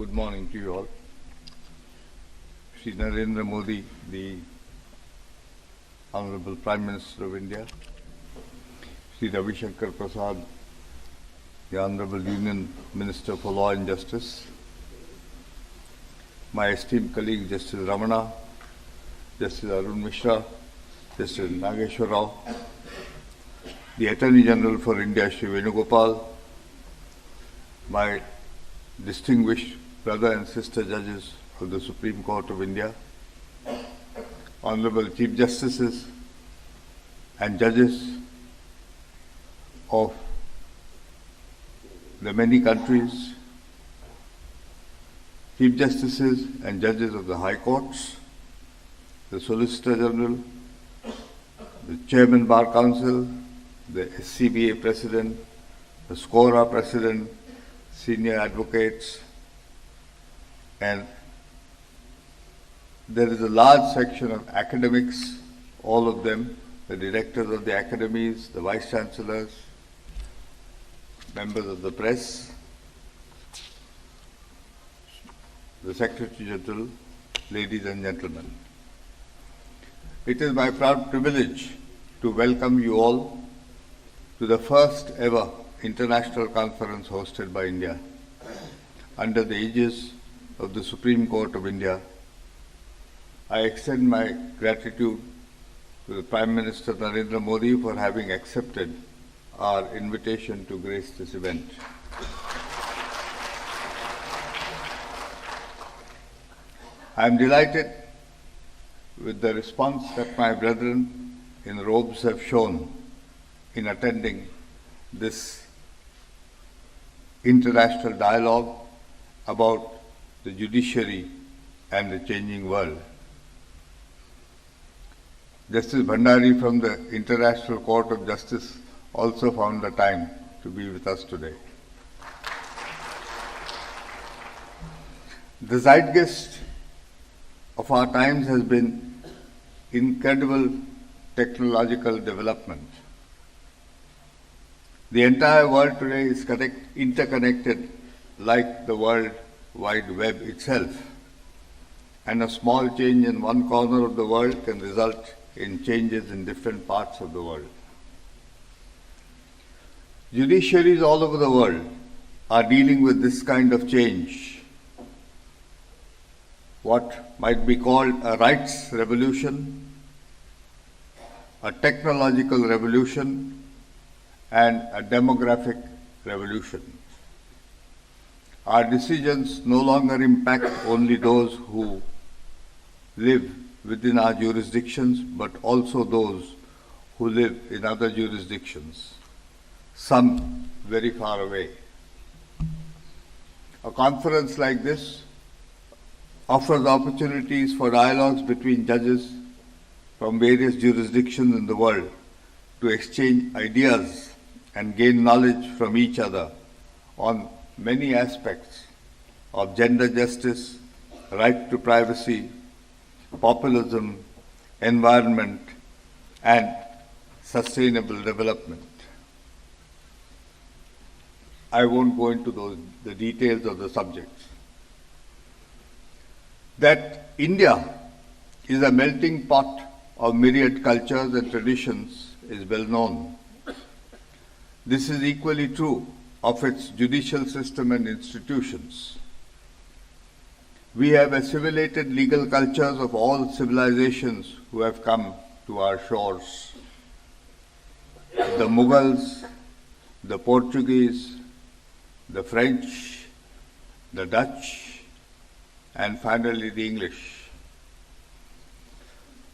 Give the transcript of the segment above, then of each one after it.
Good morning to you all. Shri Narendramodi, the Honorable Prime Minister of India, Shri Ravi Shankar Prasad, the Honorable Union Minister for Law and Justice, my esteemed colleague Justice Ramana, Justice Arunmishra, Justice Nageshwarrao, the Attorney General for India, Shri Venugopal, my distinguished brother and sister judges of the Supreme Court of India, Honorable Chief Justices and judges of the many countries, Chief Justices and judges of the High Courts, the Solicitor General, the Chairman Bar Council, the Ex-CJI President, the SCORA President, senior advocates, and there is a large section of academics, all of them, the directors of the academies, the vice chancellors, members of the press, the Secretary General, ladies and gentlemen. It is my proud privilege to welcome you all to the first ever international conference hosted by India under the aegis of the Supreme Court of India. I extend my gratitude to the Prime Minister Narendramodi for having accepted our invitation to grace this event. I am delighted with the response that my brethren in robes have shown in attending this international dialogue about the judiciary and the changing world. Justice Bhandari from the International Court of Justice also found the time to be with us today. The zeitgeist of our times has been incredible technological development. The entire world today is interconnected like the World Wide Web itself, and a small change in one corner of the world can result in changes in different parts of the world. Judiciaries all over the world are dealing with this kind of change, what might be called a rights revolution, a technological revolution, and a demographic revolution. Our decisions no longer impact only those who live within our jurisdictions, but also those who live in other jurisdictions, some very far away. A conference like this offers opportunities for dialogues between judges from various jurisdictions in the world to exchange ideas and gain knowledge from each other on many aspects of gender justice, right to privacy, populism, environment, and sustainable development. I won't go into the details of the subjects. That India is a melting pot of myriad cultures and traditions is well known. This is equally true of its judicial system and institutions. We have assimilated legal cultures of all civilizations who have come to our shores. The Mughals, the Portuguese, the French, the Dutch, and finally the English.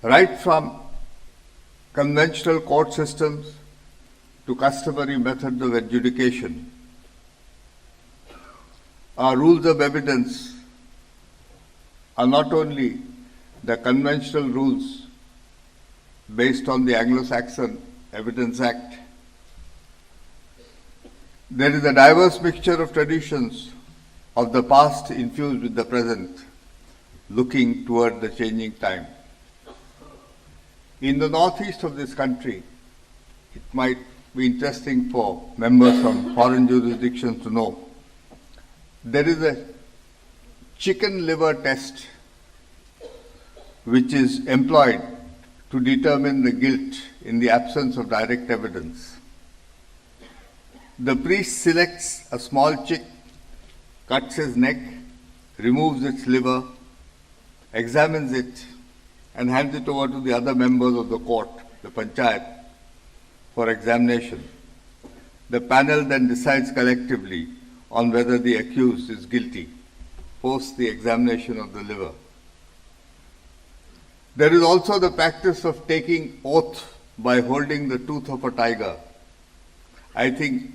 Right from conventional court systems to customary methods of adjudication, our rules of evidence are not only the conventional rules based on the Anglo-Saxon Evidence Act. There is a diverse mixture of traditions of the past infused with the present, looking toward the changing time. In the northeast of this country, it might be interesting for members from foreign jurisdictions to know, there is a chicken liver test, which is employed to determine the guilt in the absence of direct evidence. The priest selects a small chick, cuts his neck, removes its liver, examines it, and hands it over to the other members of the court, the panchayat, for examination. The panel then decides collectively on whether the accused is guilty, post the examination of the liver. There is also the practice of taking oath by holding the tooth of a tiger. I think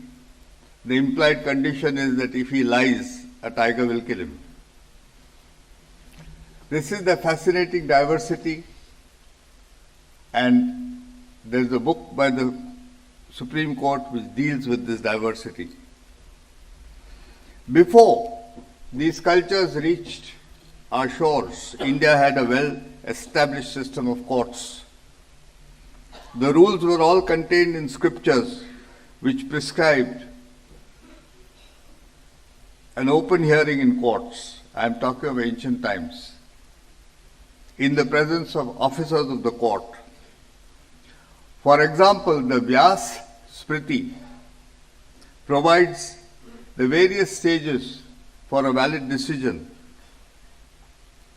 the implied condition is that if he lies, a tiger will kill him. This is the fascinating diversity, and there is a book by the Supreme Court which deals with this diversity. Before these cultures reached our shores, India had a well-established system of courts. The rules were all contained in scriptures which prescribed an open hearing in courts. I am talking of ancient times, in the presence of officers of the court. For example, the Vyas Smriti provides the various stages for a valid decision.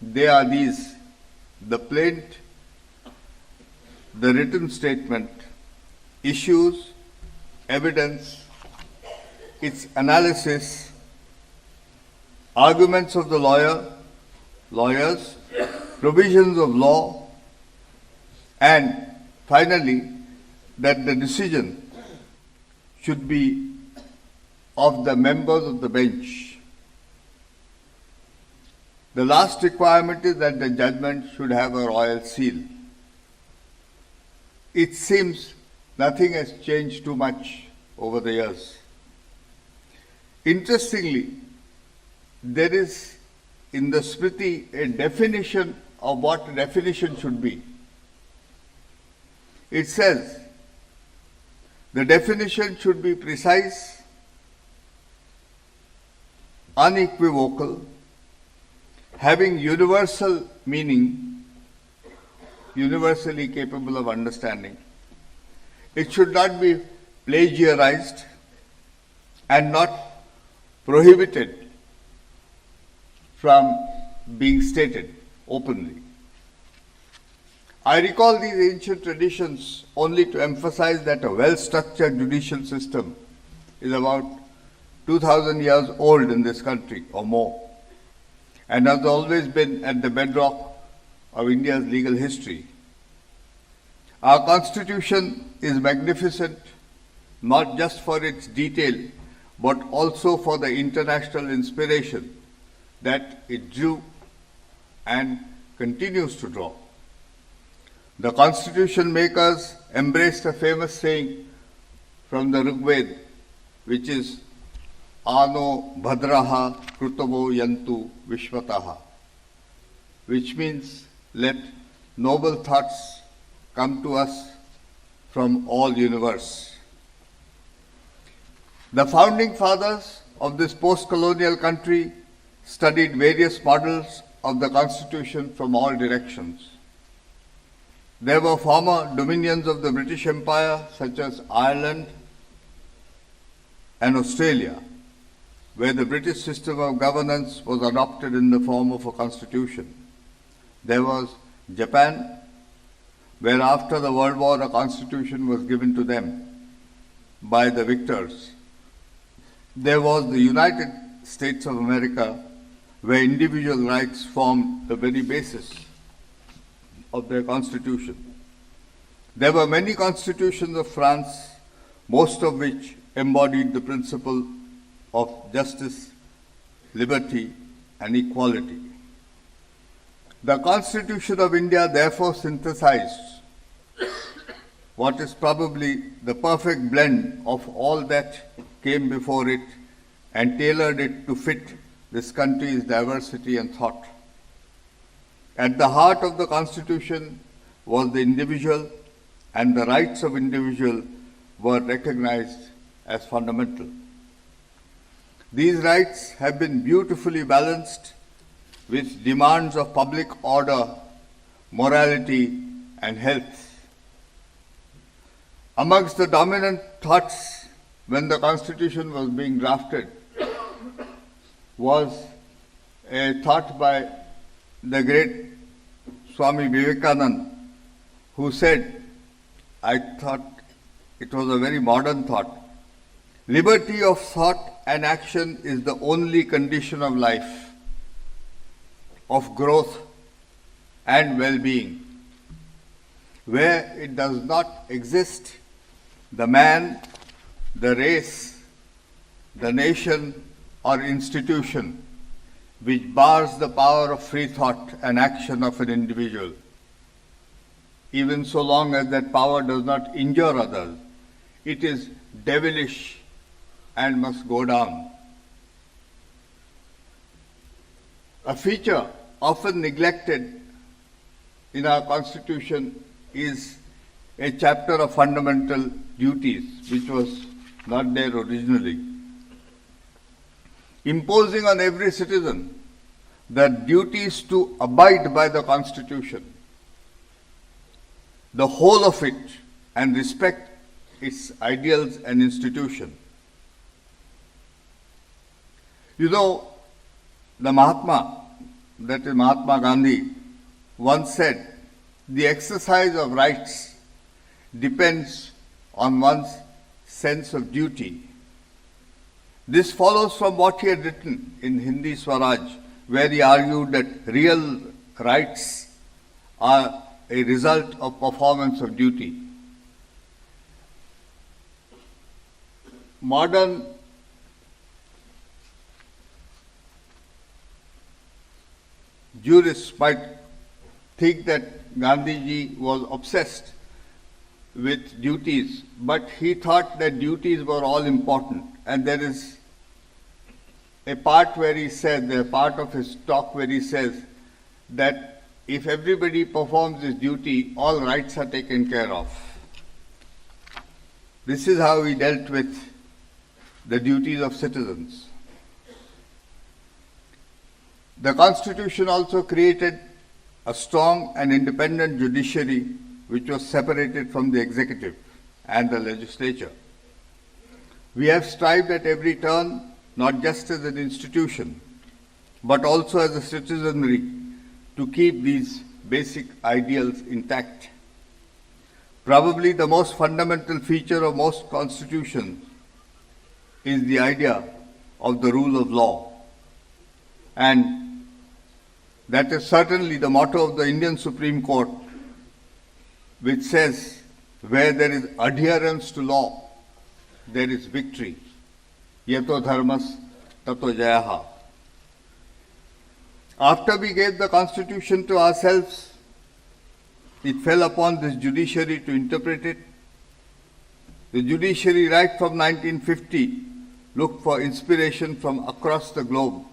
They are these: the plaint, the written statement, issues, evidence, its analysis, arguments of the lawyers, provisions of law, and finally, that the decision should be of the members of the bench. The last requirement is that the judgment should have a royal seal. It seems nothing has changed too much over the years. Interestingly, there is in the Smriti a definition of what definition should be. It says the definition should be precise, unequivocal, having universal meaning, universally capable of understanding. It should not be plagiarized and not prohibited from being stated openly. I recall these ancient traditions only to emphasize that a well-structured judicial system is about 2000 years old in this country or more, and has always been at the bedrock of India's legal history. Our Constitution is magnificent, not just for its detail, but also for the international inspiration that it drew and continues to draw. The Constitution makers embraced a famous saying from the Rig Veda, which is Ano Bhadraha Krutavo Yantu Vishwataha, which means let noble thoughts come to us from all universe. The founding fathers of this post-colonial country studied various models of the Constitution from all directions. There were former dominions of the British Empire, such as Ireland and Australia, where the British system of governance was adopted in the form of a constitution. There was Japan, where after the World War a constitution was given to them by the victors. There was the United States of America, where individual rights formed the very basis of their constitution. There were many constitutions of France, most of which embodied the principle of justice, liberty, and equality. The Constitution of India therefore synthesized what is probably the perfect blend of all that came before it and tailored it to fit this country's diversity and thought. At the heart of the Constitution was the individual, and the rights of individual were recognized as fundamental. These rights have been beautifully balanced with demands of public order, morality, and health. Amongst the dominant thoughts when the Constitution was being drafted was a thought by the great Swami Vivekananda, who said, I thought it was a very modern thought, liberty of thought and action is the only condition of life, of growth and well-being. Where it does not exist, the man, the race, the nation or institution which bars the power of free thought and action of an individual, even so long as that power does not injure others, it is devilish and must go down. A feature often neglected in our Constitution is a chapter of fundamental duties, which was not there originally, imposing on every citizen the duties to abide by the Constitution, the whole of it, and respect its ideals and institutions. You know, the Mahatma, that is Mahatma Gandhi, once said, the exercise of rights depends on one's sense of duty. This follows from what he had written in Hindi Swaraj, where he argued that real rights are a result of performance of duty. Modern jurists might think that Gandhiji was obsessed with duties, but he thought that duties were all important. And there is a part where he said, a part of his talk where he says that if everybody performs his duty, all rights are taken care of. This is how he dealt with the duties of citizens. The Constitution also created a strong and independent judiciary which was separated from the executive and the legislature. We have strived at every turn, not just as an institution, but also as a citizenry, to keep these basic ideals intact. Probably the most fundamental feature of most constitutions is the idea of the rule of law. And that is certainly the motto of the Indian Supreme Court, which says, where there is adherence to law, there is victory. Yato dharmas tato jayaha. After we gave the Constitution to ourselves, it fell upon this judiciary to interpret it. The judiciary, right from 1950, looked for inspiration from across the globe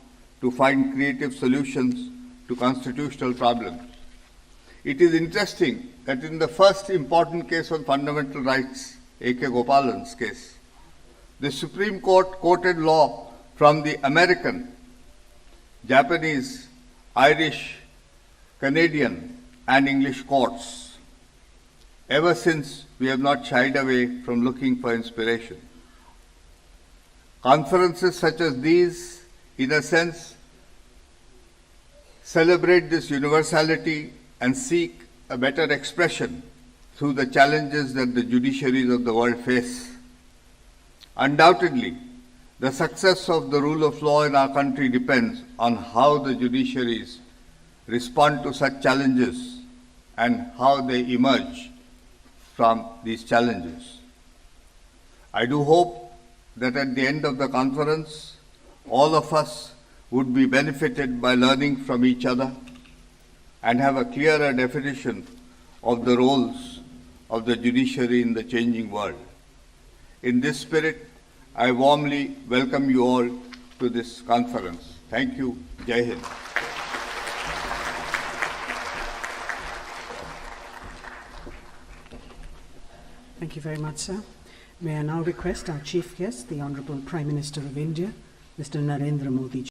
to find creative solutions to constitutional problems. It is interesting that in the first important case on fundamental rights, A.K. Gopalan's case, the Supreme Court quoted law from the American, Japanese, Irish, Canadian, and English courts. Ever since, we have not shied away from looking for inspiration. Conferences such as these, in a sense, celebrate this universality and seek a better expression through the challenges that the judiciaries of the world face. Undoubtedly, the success of the rule of law in our country depends on how the judiciaries respond to such challenges and how they emerge from these challenges. I do hope that at the end of the conference, all of us would be benefited by learning from each other and have a clearer definition of the roles of the judiciary in the changing world. In this spirit, I warmly welcome you all to this conference. Thank you. Jai Hind. Thank you very much, sir. May I now request our chief guest, the Honourable Prime Minister of India, Mr. Narendramodi.